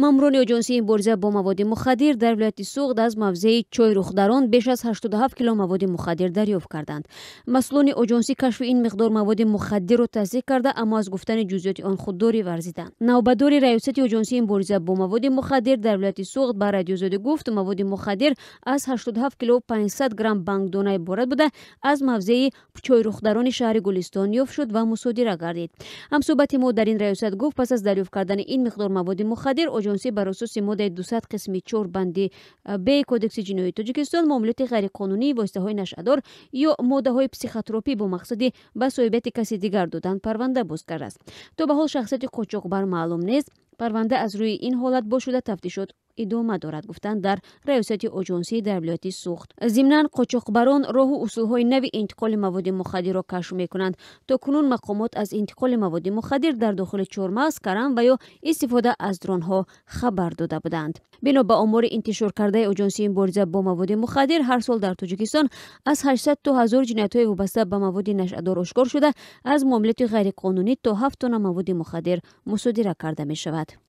ماموران اجنسی مبارزه با مواد مخدر در ولایت سوغد از موضع چای رخدران بیش از 87 کیلو مواد مخدر دریافت کردند. مسئولان اجنسی کشف این مقدار مواد مخدر را تصدیق کرده، اما از گفتن جزئیات آن خودداری ورزیدند. نوبتدار ریاست اجنسی مبارزه با مواد مخدر در ولایت سوغد به رادیو زاده گفت مواد مخدر از 87 کیلو 500 گرم بانگدانه عبارت بوده از موضع چای رخدران شهر گلستان یافت شد و مصادره گردید. همصحبت ما در این ریاست گفت پس از دریافت کردن این مقدار مواد مخدر اجنسی بر اساس ماده 200 قسم 4 بند ب کودکس جنایی تاجیکستان معاملات غیرقانونی، واسطه های نشادار یا ماده های پسیخوتراپی با مقصد به صاحبیت کسی دیگر دادن پرونده باز کرده است. تا به حال شخصیت قاچاقبر معلوم نیست. پرونده از روی این حالت با شده تفتیشات ادامه دارد، گفتند در ریاست اجنسی در ولایت سوخت. ضمناً قاچاقبران راه و اصولهای نوی انتقال مواد مخدر را کشف میکنند. تا کنون مقامات از انتقال مواد مخدر در داخل چهارمغز، کرم و یا استفاده از درونها خبر داده بودند. بنا به آمار انتشار کرده اجنسی مبارزه با مواد مخدر، هر سال در تاجیکستان از 800 تا 1000 جنایت‌های وابسته به مواد نشادار آشکار شده، از معاملات غیرقانونی تا 7 تن مواد مخدر مصادره کرده می شود.